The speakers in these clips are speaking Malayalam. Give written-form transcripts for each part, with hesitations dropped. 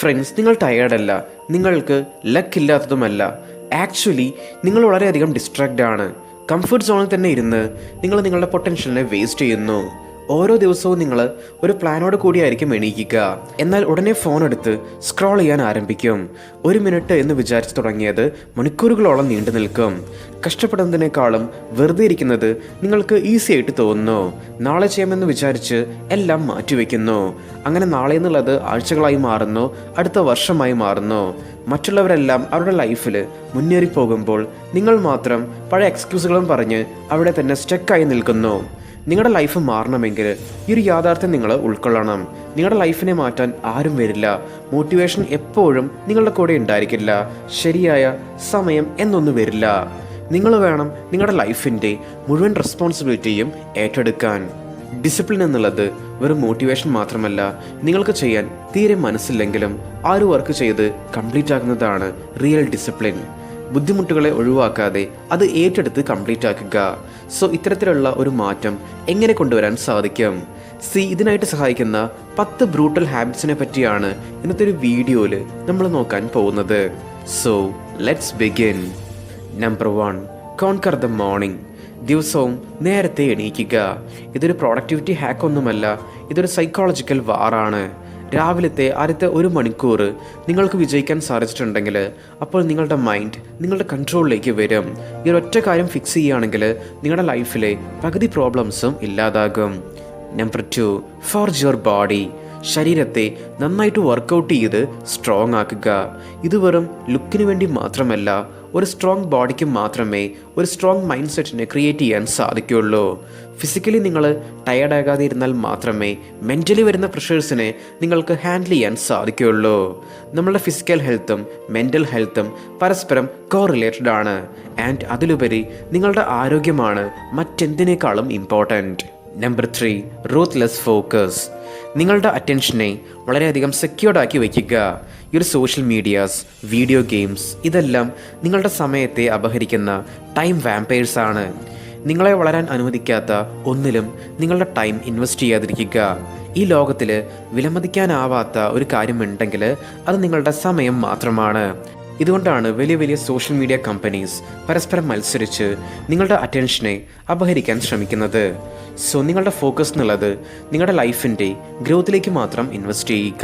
ഫ്രണ്ട്സ്, നിങ്ങൾ ടയേർഡല്ല, നിങ്ങൾക്ക് ലക്ക് ഇല്ലാത്തതുമല്ല. ആക്ച്വലി നിങ്ങൾ വളരെയധികം ഡിസ്ട്രാക്റ്റ് ആണ്. കംഫർട്ട് സോണിൽ തന്നെ ഇരുന്ന് നിങ്ങൾ നിങ്ങളുടെ പൊട്ടൻഷ്യലിനെ വേസ്റ്റ് ചെയ്യുന്നു. ഓരോ ദിവസവും നിങ്ങൾ ഒരു പ്ലാനോട് കൂടിയായിരിക്കും എണീക്കുക. എന്നാൽ ഉടനെ ഫോൺ എടുത്ത് സ്ക്രോൾ ചെയ്യാൻ ആരംഭിക്കും. 1 മിനിറ്റ് എന്ന് വിചാരിച്ചു തുടങ്ങിയത് മണിക്കൂറുകളോളം നീണ്ടു നിൽക്കും. കഷ്ടപ്പെടുന്നതിനേക്കാളും വെറുതെ ഇരിക്കുന്നത് നിങ്ങൾക്ക് ഈസി ആയിട്ട് തോന്നുന്നു. നാളെ ചെയ്യാമെന്ന് വിചാരിച്ച് എല്ലാം മാറ്റിവെക്കുന്നു. അങ്ങനെ നാളെ എന്നുള്ളത് ആഴ്ചകളായി മാറുന്നു, അടുത്ത വർഷമായി മാറുന്നു. മറ്റുള്ളവരെല്ലാം അവരുടെ ലൈഫിൽ മുന്നേറി പോകുമ്പോൾ നിങ്ങൾ മാത്രം പഴയ എക്സ്ക്യൂസുകളും പറഞ്ഞ് അവിടെ തന്നെ സ്റ്റക്കായി നിൽക്കുന്നു. നിങ്ങളുടെ ലൈഫ് മാറണമെങ്കിൽ ഈ ഒരു യാഥാർത്ഥ്യം നിങ്ങൾ ഉൾക്കൊള്ളണം. നിങ്ങളുടെ ലൈഫിനെ മാറ്റാൻ ആരും വരില്ല. മോട്ടിവേഷൻ എപ്പോഴും നിങ്ങളുടെ കൂടെ ഉണ്ടായിരിക്കില്ല. ശരിയായ സമയം എന്നൊന്നും വരില്ല. നിങ്ങൾ വേണം നിങ്ങളുടെ ലൈഫിൻ്റെ മുഴുവൻ റെസ്പോൺസിബിലിറ്റിയും ഏറ്റെടുക്കാൻ. ഡിസിപ്ലിൻ എന്നുള്ളത് വെറും മോട്ടിവേഷൻ മാത്രമല്ല, നിങ്ങൾക്ക് ചെയ്യാൻ തീരെ മനസ്സില്ലെങ്കിലും ആ ഒരു വർക്ക് ചെയ്ത് കംപ്ലീറ്റ് ആക്കുന്നതാണ് റിയൽ ഡിസിപ്ലിൻ. ബുദ്ധിമുട്ടുകളെ ഒഴിവാക്കാതെ അത് ഏറ്റെടുത്ത് കംപ്ലീറ്റ് ആക്കുക. സോ ഇത്തരത്തിലുള്ള ഒരു മാറ്റം എങ്ങനെ കൊണ്ടുവരാൻ സാധിക്കും? ഇതിനായിട്ട് സഹായിക്കുന്ന 10 ബ്രൂട്ടൽ ഹാബിറ്റ്സിനെ പറ്റിയാണ് ഇന്നത്തെ ഒരു വീഡിയോയിൽ നമ്മൾ നോക്കാൻ പോകുന്നത്. So let's begin. Number 1, conquer the morning. ദിവസവും നേരത്തെ എണീക്കുക. ഇതൊരു പ്രൊഡക്ടിവിറ്റി ഹാക്ക് ഒന്നുമല്ല, ഇതൊരു സൈക്കോളജിക്കൽ വാറാണ്. രാവിലത്തെ ആദ്യത്തെ 1 മണിക്കൂർ നിങ്ങൾക്ക് വിജയിക്കാൻ സാധിച്ചിട്ടുണ്ടെങ്കിൽ അപ്പോൾ നിങ്ങളുടെ മൈൻഡ് നിങ്ങളുടെ കൺട്രോളിലേക്ക് വരും. ഈ ഒറ്റ കാര്യം ഫിക്സ് ചെയ്യുകയാണെങ്കിൽ നിങ്ങളുടെ ലൈഫിലെ പകുതി പ്രോബ്ലംസും ഇല്ലാതാകും. Number 2, forge your body. ശരീരത്തെ നന്നായിട്ട് വർക്കൗട്ട് ചെയ്ത് സ്ട്രോങ് ആക്കുക. ഇത് വെറും ലുക്കിന് വേണ്ടി മാത്രമല്ല, ഒരു സ്ട്രോങ് ബോഡിക്ക് മാത്രമേ ഒരു സ്ട്രോങ് മൈൻഡ് സെറ്റിനെ ക്രിയേറ്റ് ചെയ്യാൻ സാധിക്കുകയുള്ളൂ. ഫിസിക്കലി നിങ്ങൾ ടയർഡാകാതെ ഇരുന്നാൽ മാത്രമേ മെൻ്റലി വരുന്ന പ്രഷേഴ്സിനെ നിങ്ങൾക്ക് ഹാൻഡിൽ ചെയ്യാൻ സാധിക്കുകയുള്ളൂ. നമ്മളുടെ ഫിസിക്കൽ ഹെൽത്തും മെൻ്റൽ ഹെൽത്തും പരസ്പരം കോറിലേറ്റഡ് ആണ്. ആൻഡ് അതിലുപരി നിങ്ങളുടെ ആരോഗ്യമാണ് മറ്റെന്തിനേക്കാളും ഇമ്പോർട്ടൻറ്റ്. Number 3, ruthless focus. നിങ്ങളുടെ അറ്റൻഷനെ വളരെയധികം സെക്യൂർഡ് ആക്കി വയ്ക്കുക. ഈ ഒരു സോഷ്യൽ മീഡിയാസ്, വീഡിയോ ഗെയിംസ് ഇതെല്ലാം നിങ്ങളുടെ സമയത്തെ അപഹരിക്കുന്ന ടൈം വാമ്പയേഴ്സ് ആണ്. നിങ്ങളെ വളരാൻ അനുവദിക്കാത്ത ഒന്നിലും നിങ്ങളുടെ ടൈം ഇൻവെസ്റ്റ് ചെയ്യാതിരിക്കുക. ഈ ലോകത്തിൽ വിലമതിക്കാനാവാത്ത ഒരു കാര്യമുണ്ടെങ്കിൽ അത് നിങ്ങളുടെ സമയം മാത്രമാണ്. ഇതുകൊണ്ടാണ് വലിയ വലിയ സോഷ്യൽ മീഡിയ കമ്പനീസ് പരസ്പരം മത്സരിച്ച് നിങ്ങളുടെ അറ്റൻഷനെ അപഹരിക്കാൻ ശ്രമിക്കുന്നത്. സോ നിങ്ങളുടെ ഫോക്കസ് എന്നുള്ളത് നിങ്ങളുടെ ലൈഫിൻ്റെ ഗ്രോത്തിലേക്ക് മാത്രം ഇൻവെസ്റ്റ് ചെയ്യുക.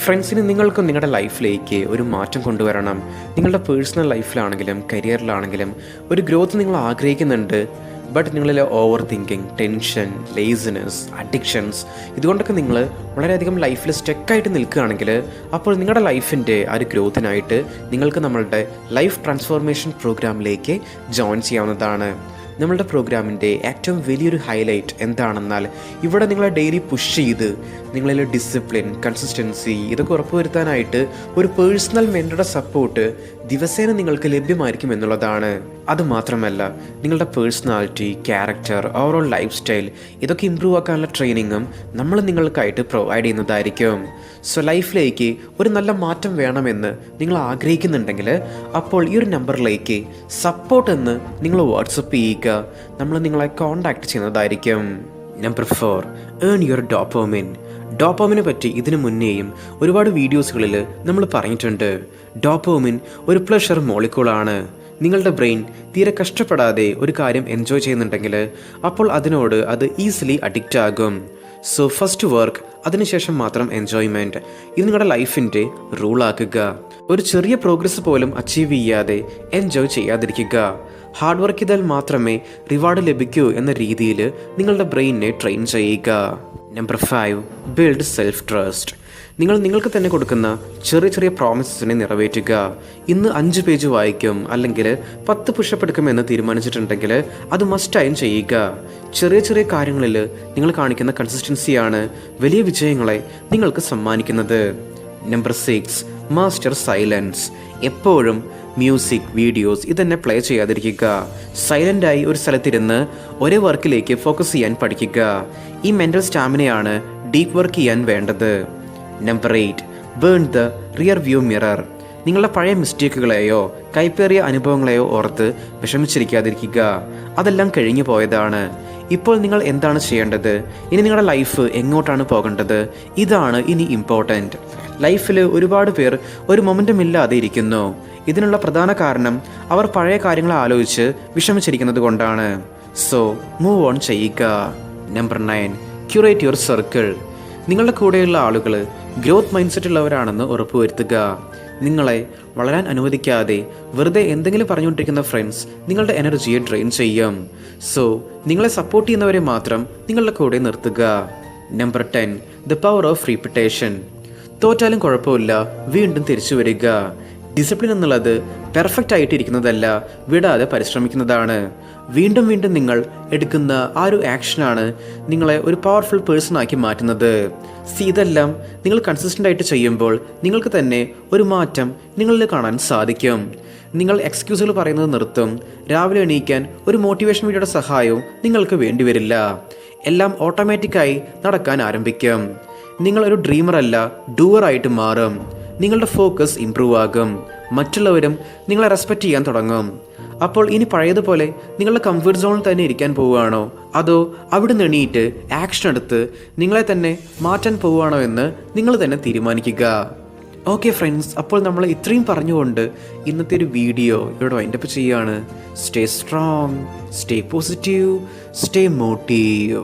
ഫ്രണ്ട്സിന് നിങ്ങൾക്കും നിങ്ങളുടെ ലൈഫിലേക്ക് ഒരു മാറ്റം കൊണ്ടുവരണം. നിങ്ങളുടെ പേഴ്സണൽ ലൈഫിലാണെങ്കിലും കരിയറിലാണെങ്കിലും ഒരു ഗ്രോത്ത് നിങ്ങൾ ആഗ്രഹിക്കുന്നുണ്ട്. ബട്ട് നിങ്ങളിൽ over thinking, tension, laziness, addictions ഇതുകൊണ്ടൊക്കെ നിങ്ങൾ വളരെയധികം ലൈഫിൽ സ്റ്റക്കായിട്ട് നിൽക്കുകയാണെങ്കിൽ അപ്പോൾ നിങ്ങളുടെ ലൈഫിൻ്റെ ആ ഒരു ഗ്രോത്തിനായിട്ട് നിങ്ങൾക്ക് നമ്മളുടെ ലൈഫ് ട്രാൻസ്ഫോർമേഷൻ പ്രോഗ്രാമിലേക്ക് ജോയിൻ ചെയ്യാവുന്നതാണ്. നമ്മളുടെ പ്രോഗ്രാമിൻ്റെ ഏറ്റവും വലിയൊരു ഹൈലൈറ്റ് എന്താണെന്നാൽ ഇവിടെ നിങ്ങളെ ഡെയിലി പുഷ് ചെയ്ത് നിങ്ങളിൽ ഡിസിപ്ലിൻ, കൺസിസ്റ്റൻസി ഇതൊക്കെ ഉറപ്പുവരുത്താനായിട്ട് ഒരു പേഴ്സണൽ മെൻറ്ററുടെ സപ്പോർട്ട് ദിവസേന നിങ്ങൾക്ക് ലഭ്യമായിരിക്കും എന്നുള്ളതാണ്. അതുമാത്രമല്ല, നിങ്ങളുടെ personality, character, overall life style ഇതൊക്കെ ഇമ്പ്രൂവ് ആക്കാനുള്ള ട്രെയിനിങ്ങും നമ്മൾ നിങ്ങൾക്കായിട്ട് പ്രൊവൈഡ് ചെയ്യുന്നതായിരിക്കും. സോ ലൈഫിലേക്ക് ഒരു നല്ല മാറ്റം വേണമെന്ന് നിങ്ങൾ ആഗ്രഹിക്കുന്നുണ്ടെങ്കിൽ അപ്പോൾ ഈ ഒരു നമ്പറിലേക്ക് സപ്പോർട്ട് എന്ന് നിങ്ങൾ വാട്സപ്പ് ചെയ്യുക. നമ്മൾ നിങ്ങളെ കോൺടാക്ട് ചെയ്യുന്നതായിരിക്കും. Number 4, earn your dopamine. ഡോപ്പമിനെ പറ്റി ഇതിനു മുന്നേയും ഒരുപാട് വീഡിയോസുകളിൽ നമ്മൾ പറഞ്ഞിട്ടുണ്ട്. ഡോപ്പമിൻ ഒരു പ്ലഷർ മോളിക്യൂളാണ്. നിങ്ങളുടെ ബ്രെയിൻ തീരെ കഷ്ടപ്പെടാതെ ഒരു കാര്യം എൻജോയ് ചെയ്യുന്നുണ്ടെങ്കിൽ അപ്പോൾ അതിനോട് അത് ഈസിലി അഡിക്റ്റ് ആകും. സോ ഫസ്റ്റ് വർക്ക്, അതിനുശേഷം മാത്രം എൻജോയ്മെൻറ്റ്. ഇത് നിങ്ങളുടെ ലൈഫിൻ്റെ റൂളാക്കുക. ഒരു ചെറിയ പ്രോഗ്രസ് പോലും അച്ചീവ് ചെയ്യാതെ എൻജോയ് ചെയ്യാതിരിക്കുക. ഹാർഡ് വർക്ക് ചെയ്താൽ മാത്രമേ റിവാർഡ് ലഭിക്കൂ എന്ന രീതിയിൽ നിങ്ങളുടെ ബ്രെയിനിനെ ട്രെയിൻ ചെയ്യുക. Number 5, build self trust. നിങ്ങൾക്ക് തന്നെ കൊടുക്കുന്ന ചെറിയ ചെറിയ പ്രോമിസസിനെ നിറവേറ്റുക. ഇന്ന് 5 പേജ് വായിക്കും അല്ലെങ്കിൽ 10 പുഷപ്പ് എടുക്കുമെന്ന് തീരുമാനിച്ചിട്ടുണ്ടെങ്കിൽ അത് മസ്റ്റായും ചെയ്യുക. ചെറിയ ചെറിയ കാര്യങ്ങളിൽ നിങ്ങൾ കാണിക്കുന്ന കൺസിസ്റ്റൻസിയാണ് വലിയ വിജയങ്ങളെ നിങ്ങൾക്ക് സമ്മാനിക്കുന്നത്. Number 6, master silence. എപ്പോഴും മ്യൂസിക്, വീഡിയോസ് ഇതന്നെ പ്ലേ ചെയ്യാതിരിക്കുക. സൈലൻ്റായി ഒരു സ്ഥലത്തിരുന്ന് ഒരേ വർക്കിലേക്ക് ഫോക്കസ് ചെയ്യാൻ പഠിക്കുക. ഈ മെൻ്റൽ സ്റ്റാമിനയാണ് ഡീപ്പ് വർക്ക് ചെയ്യാൻ വേണ്ടത്. Number 8, burn the rear view mirror. നിങ്ങളുടെ പഴയ മിസ്റ്റേക്കുകളെയോ കൈപ്പേറിയ അനുഭവങ്ങളെയോ ഓർത്ത് വിഷമിച്ചിരിക്കാതിരിക്കുക. അതെല്ലാം കഴിഞ്ഞു പോയതാണ്. ഇപ്പോൾ നിങ്ങൾ എന്താണ് ചെയ്യേണ്ടത്? ഇനി നിങ്ങളുടെ ലൈഫ് എങ്ങോട്ടാണ് പോകേണ്ടത്? ഇതാണ് ഇനി ഇമ്പോർട്ടൻറ്റ്. ലൈഫിൽ ഒരുപാട് പേർ ഒരു മൊമെൻറ്റം ഇല്ലാതെ ഇരിക്കുന്നു. ഇതിനുള്ള പ്രധാന കാരണം അവർ പഴയ കാര്യങ്ങൾ ആലോചിച്ച് വിഷമിച്ചിരിക്കുന്നത് കൊണ്ടാണ്. സോ മൂവ് ഓൺ ചെയ്യുക. Number 9, curate your circle. നിങ്ങളുടെ കൂടെയുള്ള ആളുകൾ ഗ്രോത്ത് മൈൻഡ് സെറ്റ് ഉള്ളവരാണെന്ന് ഉറപ്പുവരുത്തുക. നിങ്ങളെ വളരാൻ അനുവദിക്കാതെ വെറുതെ എന്തെങ്കിലും പറഞ്ഞുകൊണ്ടിരിക്കുന്ന ഫ്രണ്ട്സ് നിങ്ങളുടെ എനർജിയെ ഡ്രെയിൻ ചെയ്യും. സോ നിങ്ങളെ സപ്പോർട്ട് ചെയ്യുന്നവരെ മാത്രം നിങ്ങളുടെ കൂടെ നിർത്തുക. Number 10, the power of repetition. തോറ്റാലും കുഴപ്പമില്ല, വീണ്ടും തിരിച്ചു വരിക. ഡിസിപ്ലിൻ എന്നുള്ളത് പെർഫെക്റ്റ് ആയിട്ട് ഇരിക്കുന്നതല്ല, വിടാതെ പരിശ്രമിക്കുന്നതാണ്. വീണ്ടും വീണ്ടും നിങ്ങൾ എടുക്കുന്ന ആ ഒരു ആക്ഷനാണ് നിങ്ങളെ ഒരു പവർഫുൾ പേഴ്സൺ ആക്കി മാറ്റുന്നത്. ഇതെല്ലാം നിങ്ങൾ കൺസിസ്റ്റൻ്റ് ആയിട്ട് ചെയ്യുമ്പോൾ നിങ്ങൾക്ക് തന്നെ ഒരു മാറ്റം നിങ്ങളിൽ കാണാൻ സാധിക്കും. നിങ്ങൾ എക്സ്ക്യൂസുകൾ പറയുന്നത് നിർത്തും. രാവിലെ എണീക്കാൻ ഒരു മോട്ടിവേഷൻ വീഡിയോയുടെ സഹായവും നിങ്ങൾക്ക് വേണ്ടിവരില്ല. എല്ലാം ഓട്ടോമാറ്റിക്കായി നടക്കാൻ ആരംഭിക്കും. നിങ്ങളൊരു ഡ്രീമർ അല്ല, ഡൂവർ ആയിട്ട് മാറും. നിങ്ങളുടെ ഫോക്കസ് ഇംപ്രൂവ് ആകും. മറ്റുള്ളവരും നിങ്ങളെ റെസ്പെക്റ്റ് ചെയ്യാൻ തുടങ്ങും. അപ്പോൾ ഇനി പഴയതുപോലെ നിങ്ങളുടെ കംഫർട്ട് സോണിൽ തന്നെ ഇരിക്കാൻ പോവുകയാണോ, അതോ അവിടെ നിന്ന് എണീറ്റ് ആക്ഷൻ എടുത്ത് നിങ്ങളെ തന്നെ മാറ്റാൻ പോവുകയാണോ എന്ന് നിങ്ങൾ തന്നെ തീരുമാനിക്കുക. ഓക്കെ ഫ്രണ്ട്സ്, അപ്പോൾ നമ്മൾ ഇത്രയും പറഞ്ഞുകൊണ്ട് ഇന്നത്തെ ഒരു വീഡിയോ ഇവിടെ വൈൻഡപ്പ് ചെയ്യുകയാണ്. Stay strong, stay positive, stay motive.